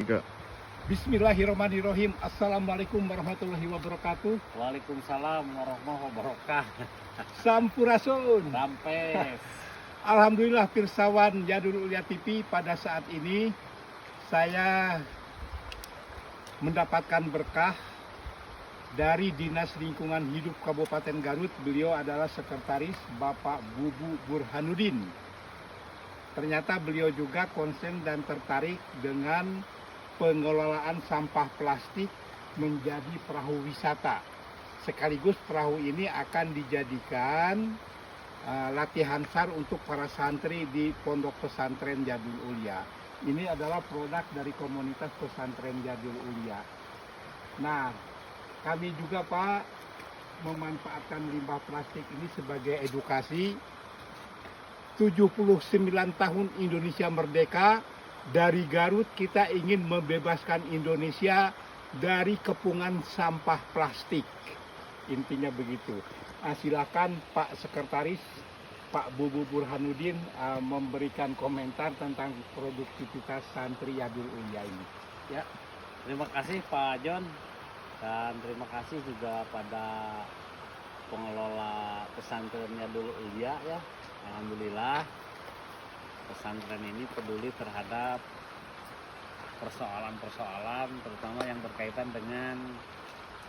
Tiga. Bismillahirrahmanirrahim. Assalamualaikum warahmatullahi wabarakatuh. Waalaikumsalam warahmatullahi wabarakatuh. Sampurasun. Rampes. Alhamdulillah pirsawan Jadul Ulia TV, pada saat ini saya mendapatkan berkah dari Dinas Lingkungan Hidup Kabupaten Garut. Beliau adalah sekretaris Bapak Bubu Burhanuddin. Ternyata beliau juga konsen dan tertarik dengan pengelolaan sampah plastik menjadi perahu wisata. Sekaligus perahu ini akan dijadikan latihan SAR untuk para santri di Pondok Pesantren Jadul Ulia. Ini adalah produk dari komunitas pesantren Jadul Ulia. Nah, kami juga Pak memanfaatkan limbah plastik ini sebagai edukasi. 79 tahun Indonesia merdeka, dari Garut kita ingin membebaskan Indonesia dari kepungan sampah plastik. Intinya begitu. Silakan Pak Sekretaris, Pak Bubu Burhanuddin memberikan komentar tentang produktivitas santri Jadul Ulia ini. Ya, terima kasih Pak John, dan terima kasih juga pada pengelola pesantren Jadul Ulia ya. Alhamdulillah pesantren ini peduli terhadap persoalan-persoalan terutama yang berkaitan dengan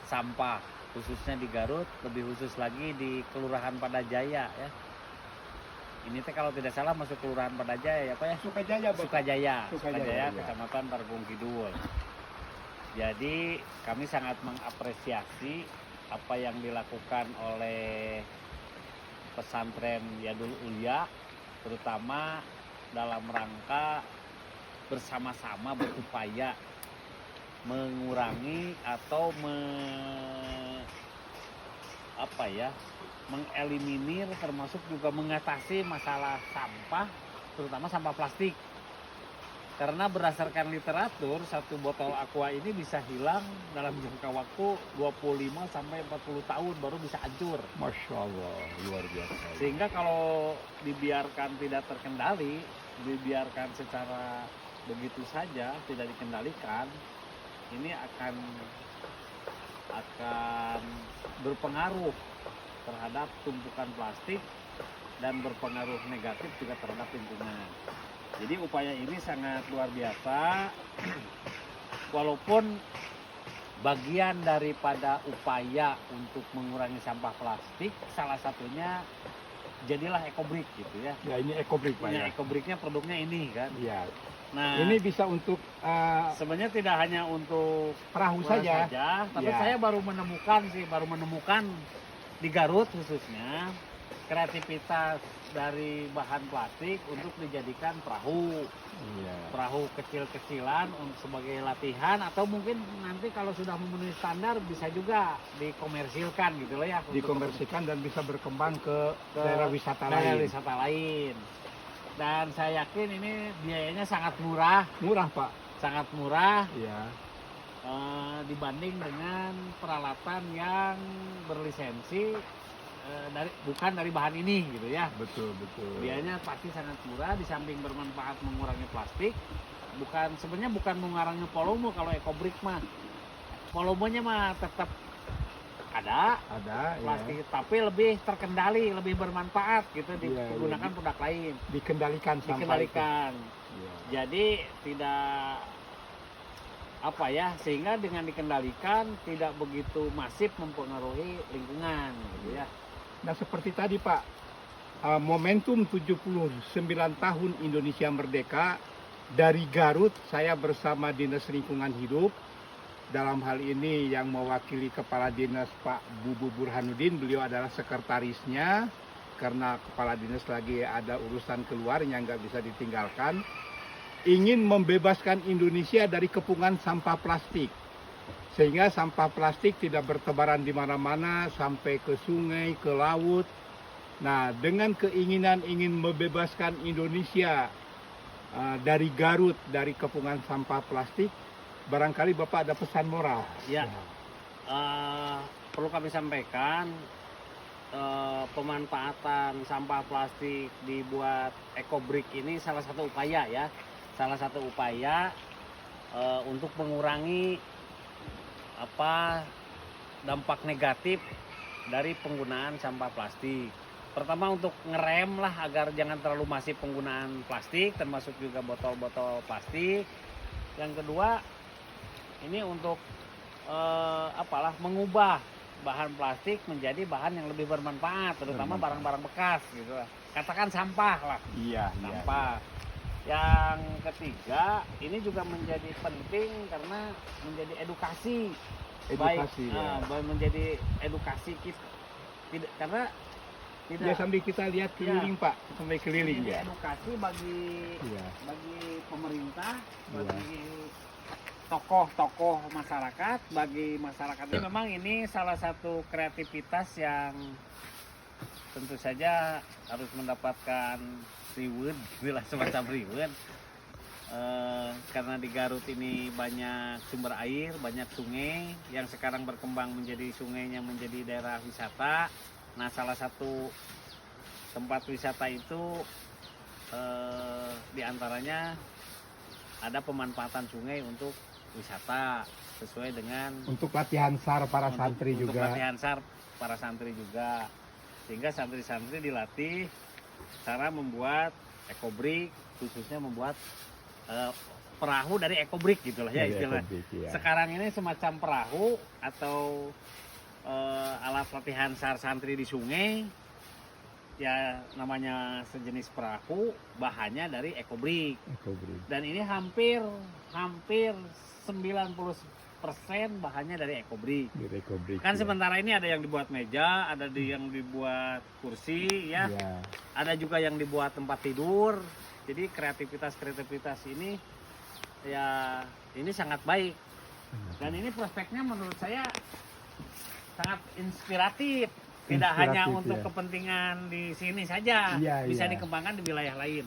sampah, khususnya di Garut, lebih khusus lagi di Kelurahan Padajaya ya. Ini teh kalau tidak salah masuk Kelurahan Padajaya ya Pak ya? Sukajaya, Bapak. Sukajaya, Kecamatan Targung Kidul. Jadi kami sangat mengapresiasi apa yang dilakukan oleh pesantren Jadul Ulia, terutama dalam rangka bersama-sama berupaya mengurangi atau mengeliminir, termasuk juga mengatasi masalah sampah, terutama sampah plastik. Karena berdasarkan literatur, satu botol aqua ini bisa hilang dalam jangka waktu 25 sampai 40 tahun baru bisa hancur. Masya Allah, luar biasa. Sehingga kalau dibiarkan tidak terkendali, dibiarkan secara begitu saja, tidak dikendalikan, ini akan berpengaruh terhadap tumpukan plastik dan berpengaruh negatif juga terhadap lingkungan. Jadi upaya ini sangat luar biasa, walaupun bagian daripada upaya untuk mengurangi sampah plastik, salah satunya jadilah EcoBrick gitu ya. Ya, ini EcoBrick Pak ya. EcoBricknya produknya ini kan. Iya. Nah, Ini bisa untuk sebenarnya tidak hanya untuk perahu saja, tapi ya. saya baru menemukan di Garut khususnya kreativitas dari bahan plastik untuk dijadikan perahu. Iya. Perahu kecil-kecilan sebagai latihan, atau mungkin nanti kalau sudah memenuhi standar bisa juga dikomersilkan gitu loh ya. Dikomersilkan dan bisa berkembang ke daerah wisata lain. Dan saya yakin ini biayanya sangat murah. Murah Pak. Sangat murah. Iya. Dibanding dengan peralatan yang berlisensi bukan dari bahan ini gitu ya. Betul. Biayanya pasti sangat murah, di samping bermanfaat mengurangi plastik. Sebenarnya bukan mengurangi volume kalau EcoBrick mah. Volumenya mah tetap ada plastik, ya. Tapi lebih terkendali, lebih bermanfaat gitu digunakan produk lain. Dikendalikan. Ya. Jadi tidak sehingga dengan dikendalikan tidak begitu masif mempengaruhi lingkungan gitu ya. Nah, seperti tadi Pak, momentum 79 tahun Indonesia merdeka, dari Garut saya bersama Dinas Lingkungan Hidup, dalam hal ini yang mewakili Kepala Dinas Pak Bubu Burhanuddin, beliau adalah sekretarisnya, karena Kepala Dinas lagi ada urusan keluar yang nggak bisa ditinggalkan, ingin membebaskan Indonesia dari kepungan sampah plastik. Sehingga sampah plastik tidak bertebaran di mana-mana sampai ke sungai, ke laut. Nah, dengan keinginan ingin membebaskan Indonesia dari Garut, dari kepungan sampah plastik, barangkali Bapak ada pesan moral. Ya, perlu kami sampaikan, pemanfaatan sampah plastik dibuat EcoBrick ini salah satu upaya ya. untuk mengurangi apa dampak negatif dari penggunaan sampah plastik. Pertama untuk ngerem lah agar jangan terlalu masif penggunaan plastik, termasuk juga botol-botol plastik. Yang kedua ini untuk mengubah bahan plastik menjadi bahan yang lebih bermanfaat, terutama barang-barang bekas gitu lah. Katakan sampah lah. Iya, Sampah. Yang ketiga, ini juga menjadi penting karena menjadi edukasi. Edukasi, ya. Menjadi edukasi kita. Tidak, karena tidak Ya, sambil kita lihat keliling, Pak. Sampai keliling menjadi ya. edukasi bagi Iya. bagi pemerintah, Iya. bagi tokoh-tokoh masyarakat, bagi masyarakat ini memang ini salah satu kreativitas yang tentu saja harus mendapatkan reward, bila semacam reward. Karena di Garut ini banyak sumber air, banyak sungai yang sekarang berkembang menjadi sungainya menjadi daerah wisata. Nah, salah satu tempat wisata itu diantaranya ada pemanfaatan sungai untuk wisata sesuai dengan Untuk latihan SAR para santri untuk juga. latihan SAR para santri juga, sehingga santri-santri dilatih cara membuat ekobrik, khususnya membuat perahu dari ekobrik gitulah ya Dari istilah. ekobrik, ya. Sekarang ini semacam perahu atau alat latihan SAR santri di sungai, ya namanya sejenis perahu, bahannya dari ekobrik. Ekobrik. Dan ini hampir 90% bahannya dari ekobrik. Dari ekobrik. Kan ya. sementara ini ada yang dibuat meja, ada yang dibuat kursi ya. Ya. Ada juga yang dibuat tempat tidur. Jadi kreativitas ini ya ini sangat baik. Dan ini prospeknya menurut saya sangat inspiratif. Tidak hanya Inspiratif, untuk ya. kepentingan di sini saja, Iya, bisa iya. dikembangkan di wilayah lain.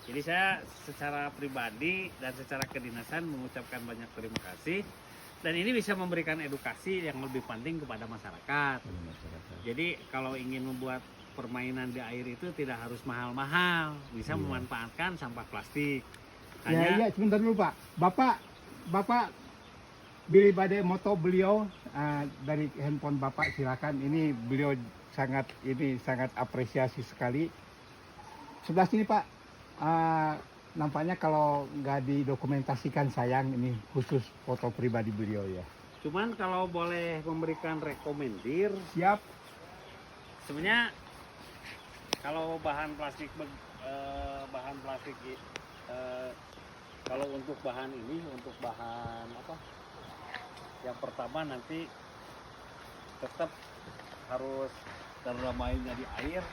Jadi saya secara pribadi dan secara kedinasan mengucapkan banyak terima kasih. Dan ini bisa memberikan edukasi yang lebih penting kepada masyarakat. Jadi kalau ingin membuat permainan di air itu tidak harus mahal-mahal, bisa Iya. memanfaatkan sampah plastik. Ya, iya, sebentar dulu, Pak. Bapak Billy Bade moto beliau dari handphone Bapak, silakan. Ini beliau sangat apresiasi sekali. Sebelah sini, Pak. Nampaknya kalau nggak didokumentasikan sayang, ini khusus foto pribadi beliau ya. Cuman kalau boleh memberikan rekomendir, Siap. sebenarnya kalau bahan plastik kalau untuk bahan ini, untuk bahan apa? Yang pertama nanti tetap harus terdampaknya di air,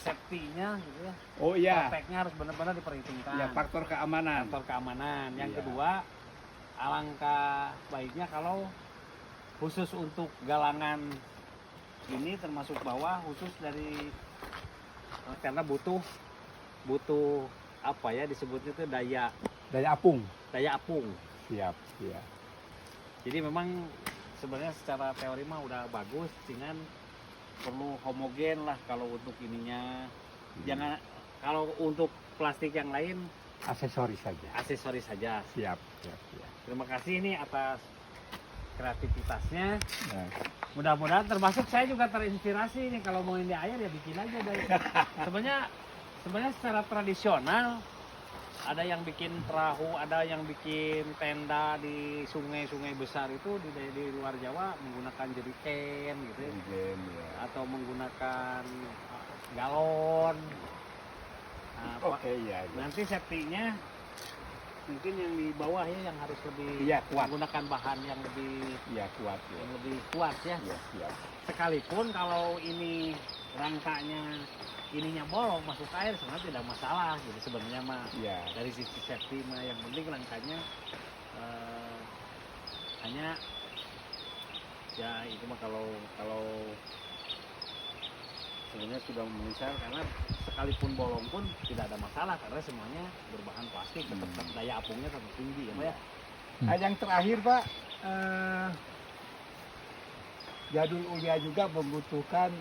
safety-nya gitu ya. Oh iya. Prakteknya harus benar-benar diperhitungkan. Ya, faktor keamanan. Faktor keamanan. Yang Iya. kedua, alangkah baiknya kalau khusus untuk galangan ini termasuk bawah, khusus dari karena butuh apa ya disebutnya itu Dari apung. daya apung. Siap, ya. Jadi memang sebenarnya secara teori mah udah bagus, dengan perlu homogen lah kalau untuk ininya. Jangan kalau untuk plastik yang lain Aksesoris saja. aksesoris saja. Siap. Terima kasih ini atas kreativitasnya. Nah, Mudah-mudahan termasuk saya juga terinspirasi nih, kalau mau di air ya bikin aja dari. Sebenarnya secara tradisional ada yang bikin perahu, ada yang bikin tenda di sungai-sungai besar itu di luar Jawa menggunakan jeriken gitu ya. Atau menggunakan galon. Nah, Oke, ya. nanti safety-nya mungkin yang di bawah ya yang harus lebih Iya, kuat. menggunakan bahan yang lebih Ya, kuat ya. yang lebih kuat ya. Ya, siap. Sekalipun kalau ini rangkanya ininya bolong masuk air sebenarnya tidak masalah gitu sebenarnya mah. Ya. Dari sisi safety mah yang penting rangkanya hanya ya itu mah kalau sebenarnya sudah memisah, karena sekalipun bolong pun tidak ada masalah karena semuanya berbahan plastik, tetap daya apungnya tetap tinggi ya Pak ya. Yang terakhir, Pak, Jadul Ulia juga membutuhkan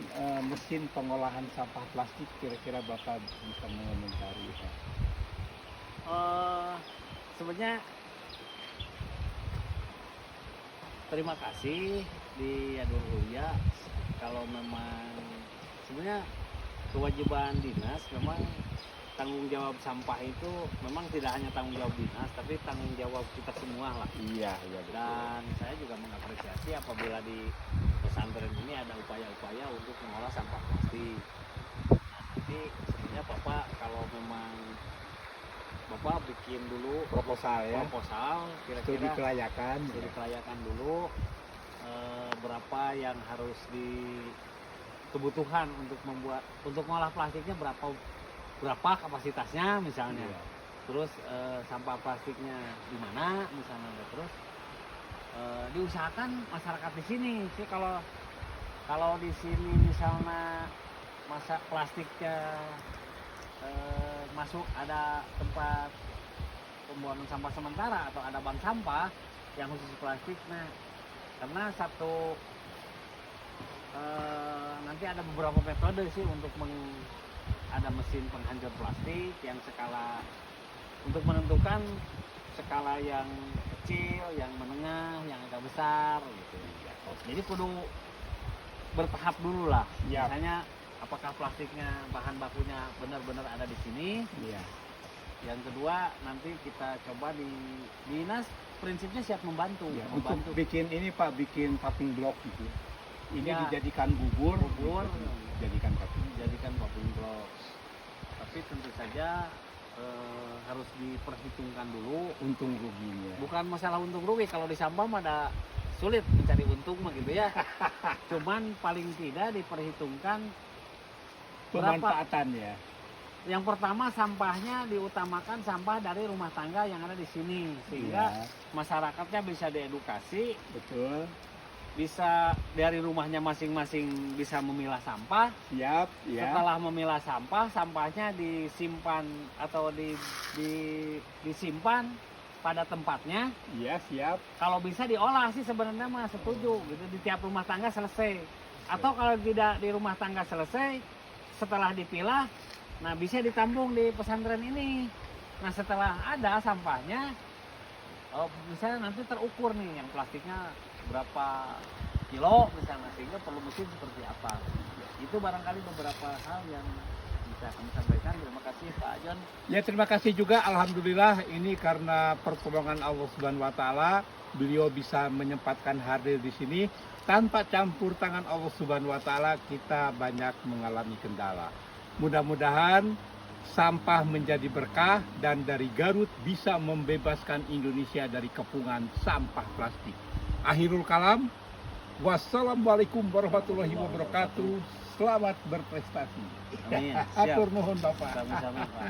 mesin pengolahan sampah plastik. Kira-kira Bapak bisa mengomentari Pak? Sebenarnya terima kasih di Adul Hulya. Kalau memang sebenarnya kewajiban dinas, memang tanggung jawab sampah itu memang tidak hanya tanggung jawab dinas, tapi tanggung jawab kita semua lah. Iya, iya betul. Dan saya juga mengapresiasi apabila di pesantren ini ada upaya-upaya untuk mengolah sampah plastik. Nah, nanti sebenarnya Bapak kalau memang Bapak bikin dulu Proposal ya. proposal, Studi kira-kira kelayakan. studi kelayakan dulu, berapa yang harus kebutuhan untuk mengolah plastiknya, berapa kapasitasnya misalnya. Iya. Terus sampah plastiknya di mana misalnya. Terus diusahakan masyarakat di sini sih, kalau di sini misalnya masa plastiknya masuk ada tempat pembuangan sampah sementara atau ada bank sampah yang khusus plastik. Nah, karena nanti ada beberapa metode sih untuk ada mesin penghancur plastik yang untuk menentukan skala yang kecil, yang menengah, yang agak besar gitu. Jadi kudu bertahap dulu lah. Siap. Misalnya apakah plastiknya bahan bakunya benar-benar ada di sini. Iya. Yang kedua nanti kita coba di dinas, prinsipnya siap membantu. Ya, untuk bikin ini Pak, bikin paving block gitu. Ini Ya. dijadikan bubur, jadikan jadikan paving block. Tapi tentu saja harus diperhitungkan dulu untung ruginya. bukan masalah untung rugi. Kalau di sampah mah ada sulit mencari untung mah gitu ya. Cuman paling tidak diperhitungkan Pemanfaatan ya. yang pertama, sampahnya diutamakan sampah dari rumah tangga yang ada di sini, sehingga Iya, masyarakatnya bisa diedukasi, betul. bisa dari rumahnya masing-masing bisa memilah sampah. Siap, ya. Setelah memilah sampah, sampahnya disimpan atau disimpan pada tempatnya. Iya, siap. Kalau bisa diolah sih sebenarnya mah setuju gitu, di tiap rumah tangga selesai. Atau kalau tidak di rumah tangga selesai, setelah dipilah, nah bisa ditampung di pesantren ini. Nah setelah ada sampahnya, misalnya nanti terukur nih yang plastiknya berapa kilo misalnya, sehingga perlu mesin seperti apa. Itu barangkali beberapa hal yang bisa kami sampaikan. Terima kasih Pak John. Ya, terima kasih juga. Alhamdulillah ini karena pertolongan Allah Subhanahu wa taala, beliau bisa menyempatkan hadir di sini. Tanpa campur tangan Allah Subhanahu wa taala, kita banyak mengalami kendala. Mudah-mudahan sampah menjadi berkah dan dari Garut bisa membebaskan Indonesia dari kepungan sampah plastik. Akhirul kalam. Wassalamualaikum warahmatullahi wabarakatuh. Selamat berprestasi. Amin. Siap. Atur nuhun Bapak. Sami-sami Pak.